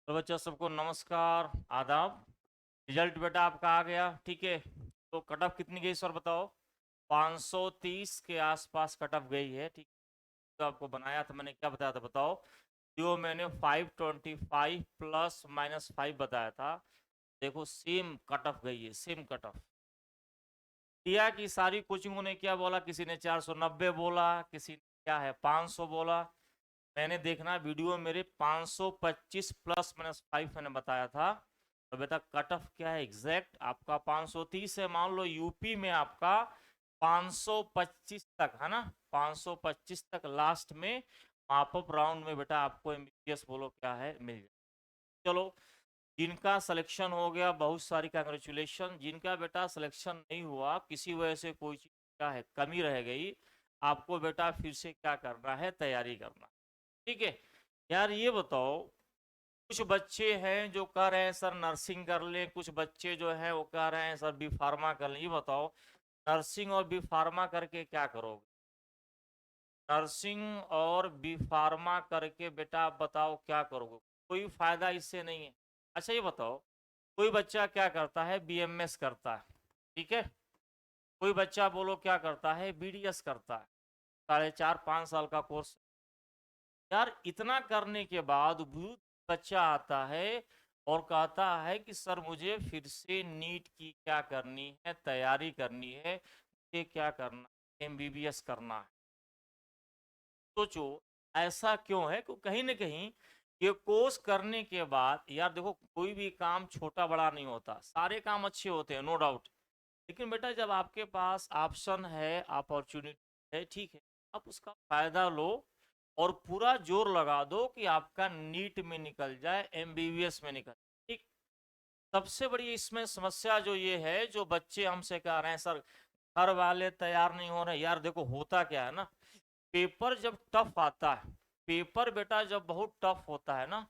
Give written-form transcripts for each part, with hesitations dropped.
तो बच्चों सबको नमस्कार आदाब। रिजल्ट बेटा आपका आ गया, ठीक है। तो कट ऑफ कितनी गई सर बताओ। 530 के आसपास कट ऑफ गई है, ठीक। तो आपको बनाया था मैंने, क्या बताया था बताओ। जो मैंने 525 प्लस माइनस 5 बताया था, देखो सेम कट ऑफ गई है, सेम कट ऑफ। दिया कि सारी कोचिंगों ने क्या बोला, किसी ने 490 बोला, किसी ने क्या है 500 बोला। मैंने देखना वीडियो मेरे 525 प्लस माइनस 5 मैंने बताया था। तो बेटा कट ऑफ क्या है एग्जैक्ट आपका 530 है। मान लो यूपी में आपका 525 तक है ना, 525 तक लास्ट में माप अप राउंड में बेटा आपको एमबीबीएस बोलो क्या है मिल जाए। चलो, जिनका सिलेक्शन हो गया बहुत सारी कांग्रेचुलेशन। जिनका बेटा सिलेक्शन नहीं हुआ, किसी वजह से कोई चीज़ क्या है कमी रह गई, आपको बेटा फिर से क्या करना है, तैयारी करना, ठीक है। यार ये बताओ, कुछ बच्चे हैं जो कह रहे हैं सर नर्सिंग कर लें, कुछ बच्चे जो हैं वो कह रहे हैं सर बी फार्मा कर लें। ये बताओ, नर्सिंग और बी फार्मा करके क्या करोगे। नर्सिंग और बी फार्मा करके बेटा आप बताओ क्या करोगे। कोई फायदा इससे नहीं है। अच्छा ये बताओ, कोई बच्चा क्या करता है बीएमएस करता है, ठीक है। कोई बच्चा बोलो क्या करता है बीडीएस करता है, 4.5 5 साल का कोर्स। यार इतना करने के बाद भी बच्चा आता है और कहता है कि सर मुझे फिर से नीट की क्या करनी है, तैयारी करनी है, मुझे क्या करना है, एमबीबीएस करना है। सोचो ऐसा क्यों है, कहीं ना कहीं ये कोर्स करने के बाद, यार देखो कोई भी काम छोटा बड़ा नहीं होता, सारे काम अच्छे होते हैं नो डाउट। लेकिन बेटा जब आपके पास ऑप्शन है, अपॉर्चुनिटी है, ठीक है, आप उसका फायदा लो और पूरा जोर लगा दो कि आपका नीट में निकल जाए, एमबीबीएस में निकल जाए, ठीक। सबसे बड़ी इसमें समस्या जो ये है, जो बच्चे हमसे कह रहे हैं सर घर वाले तैयार नहीं हो रहे, यार देखो होता क्या है ना, पेपर जब टफ आता है, पेपर बेटा जब बहुत टफ होता है ना,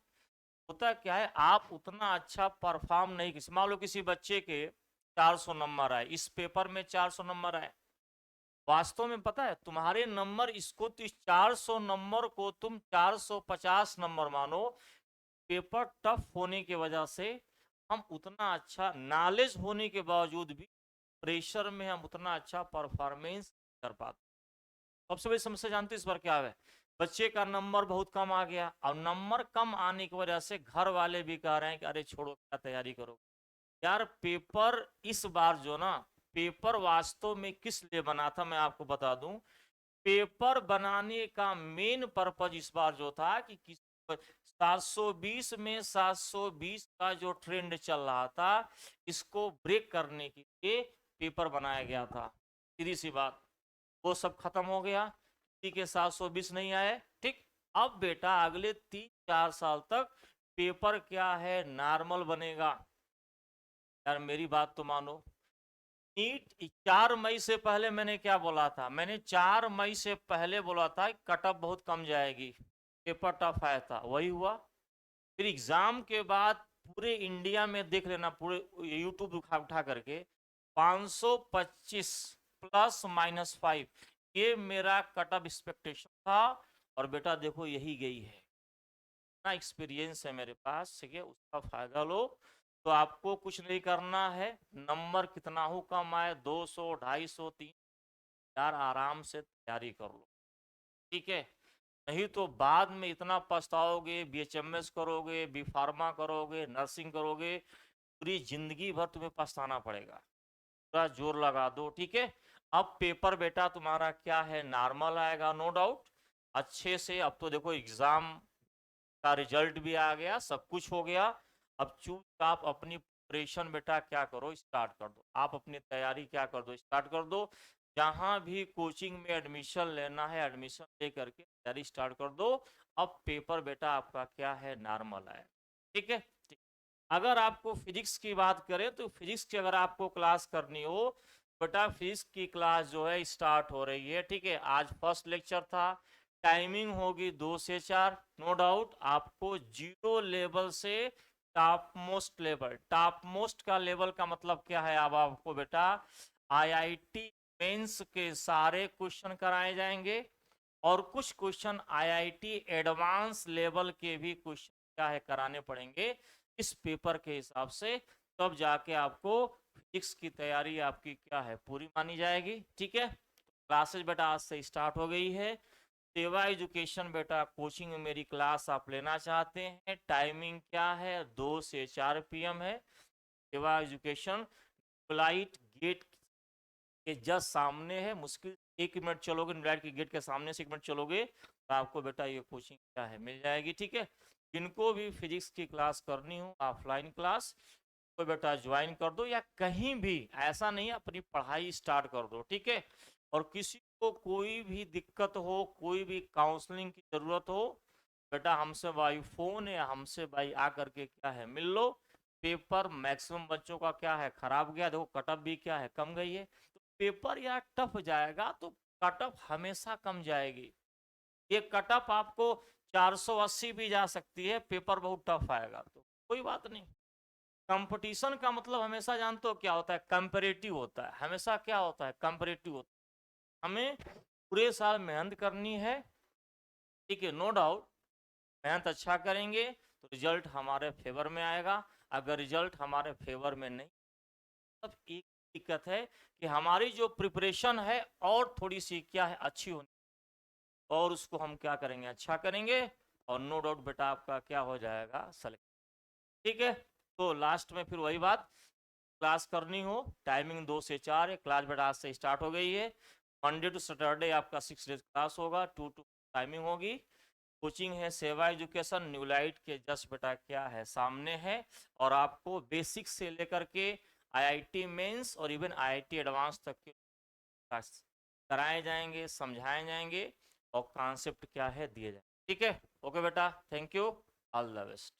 होता क्या है आप उतना अच्छा परफॉर्म नहीं, किसी मान लो किसी बच्चे के 400 नंबर आए, इस पेपर में 400 नंबर आए, वास्तव में पता है तुम्हारे नंबर इसको तो इस 400 नंबर को तुम 450 नंबर मानो। पेपर टफ होने की वजह से हम उतना अच्छा नॉलेज होने के बावजूद भी प्रेशर में हम उतना अच्छा परफॉर्मेंस कर पाते। सबसे बड़ी समस्या जानते इस बार क्या है, बच्चे का नंबर बहुत कम आ गया और नंबर कम आने की वजह से घर वाले भी कह रहे हैं कि अरे छोड़ो क्या तैयारी करो। यार पेपर इस बार जो ना, पेपर वास्तव में किस लिए बना था मैं आपको बता दूं। पेपर बनाने का मेन पर्पज इस बार जो था कि 720 में 720 का जो ट्रेंड चल रहा था, इसको ब्रेक करने के लिए पेपर बनाया गया था। सीधी सी बात, वो सब खत्म हो गया, किसी के 720 नहीं आए, ठीक। अब बेटा अगले 3 4 साल तक पेपर क्या है नॉर्मल बनेगा। यार मेरी बात तो मानो, नीट 4 मई से पहले मैंने क्या बोला था, मैंने 4 मई से पहले बोला था कट ऑफ बहुत कम जाएगी, पेपर टफ आया था, वही हुआ। फिर एग्जाम के बाद पूरे इंडिया में देख लेना, पूरे यूट्यूब उठा उठा करके 525 प्लस माइनस 5, ये मेरा कट ऑफ एक्सपेक्टेशन था। और बेटा देखो यही गई है, इतना एक्सपीरियंस है मेरे पास, ठीक है, उसका फायदा लो। तो आपको कुछ नहीं करना है, नंबर कितना हो कम आए, 200 250 3, यार आराम से तैयारी कर लो, ठीक है। नहीं तो बाद में इतना पछताओगे, बीएचएमएस करोगे, बी फार्मा करोगे, नर्सिंग करोगे, पूरी जिंदगी भर तुम्हें पछताना पड़ेगा। पूरा जोर लगा दो, ठीक है। अब पेपर बेटा तुम्हारा क्या है नॉर्मल आएगा नो डाउट, अच्छे से। अब तो देखो एग्जाम का रिजल्ट भी आ गया, सब कुछ हो गया। अब चुपचाप अपनी प्रिपरेशन बेटा क्या करो स्टार्ट कर दो, आप अपनी तैयारी क्या कर दो स्टार्ट कर दो। जहां भी कोचिंग में एडमिशन लेना है एडमिशन ले करके तैयारी स्टार्ट कर दो। अब पेपर बेटा आपका क्या है नॉर्मल है, ठीक है, ठीक। अगर आपको फिजिक्स की बात करें तो फिजिक्स की अगर आपको क्लास करनी हो, बेटा फिजिक्स की क्लास जो है स्टार्ट हो रही है, ठीक है। आज फर्स्ट लेक्चर था, टाइमिंग होगी 2 से 4, नो डाउट। आपको जीरो लेवल से top most level, top most का लेवल का मतलब क्या है, अब आपको बेटा आईआईटी मेंस के सारे क्वेश्चन कराए जाएंगे और कुछ क्वेश्चन आईआईटी एडवांस लेवल के भी क्वेश्चन क्या है कराने पड़ेंगे इस पेपर के हिसाब से, तब जाके आपको फिजिक्स की तैयारी आपकी क्या है पूरी मानी जाएगी। ठीक है, क्लासेज बेटा आज से स्टार्ट हो गई है। सेवा एजुकेशन बेटा कोचिंग में मेरी क्लास आप लेना चाहते हैं, टाइमिंग क्या है 2 से 4 PM है। सेवा एजुकेशन फ्लाइट गेट के जस्ट सामने है, मुश्किल 1 मिनट चलोगे फ्लाइट के गेट के सामने से 1 मिनट चलोगे तो आपको बेटा ये कोचिंग क्या है मिल जाएगी। ठीक है, जिनको भी फिजिक्स की क्लास करनी हो ऑफलाइन क्लास तो बेटा ज्वाइन कर दो, या कहीं भी ऐसा नहीं अपनी पढ़ाई स्टार्ट कर दो। ठीक है, और किसी को कोई भी दिक्कत हो, कोई भी काउंसलिंग की जरूरत हो, बेटा हमसे भाई फोन या हमसे भाई आ करके क्या है मिल लो। पेपर मैक्सिमम बच्चों का क्या है खराब गया, देखो कटअप भी क्या है कम गई है, तो पेपर या टफ जाएगा तो कटअप हमेशा कम जाएगी। ये कटअप आपको 480 भी जा सकती है, पेपर बहुत टफ आएगा तो कोई बात नहीं। कंपटीशन का मतलब हमेशा जानते हो क्या होता है, कंपेरेटिव होता है, हमेशा क्या होता है कंपेरेटिव होता है। हमें पूरे साल मेहनत करनी है, ठीक है, नो डाउट मेहनत अच्छा करेंगे तो रिजल्ट हमारे फेवर में आएगा। अगर रिजल्ट हमारे फेवर में नहीं, तब एक दिक्कत है कि हमारी जो प्रिपरेशन है और थोड़ी सी क्या है अच्छी होनी, और उसको हम क्या करेंगे अच्छा करेंगे, और नो डाउट बेटा आपका क्या हो जाएगा सेलेक्ट। ठीक है, तो लास्ट में फिर वही बात, क्लास करनी हो टाइमिंग 2 से 4 है, क्लास बेटा आज से स्टार्ट हो गई है। मंडे टू सैटरडे आपका 6 डेज क्लास होगा, 2 to टाइमिंग होगी। कोचिंग है सेवा एजुकेशन न्यूलाइट के जस्ट बेटा क्या है सामने है, और आपको बेसिक से लेकर के आईआईटी मेंस और इवन आईआईटी एडवांस तक के क्लास कराए जाएंगे, समझाए जाएंगे और कॉन्सेप्ट क्या है दिए जाएंगे। ठीक है, ओके बेटा, thank you, all the best.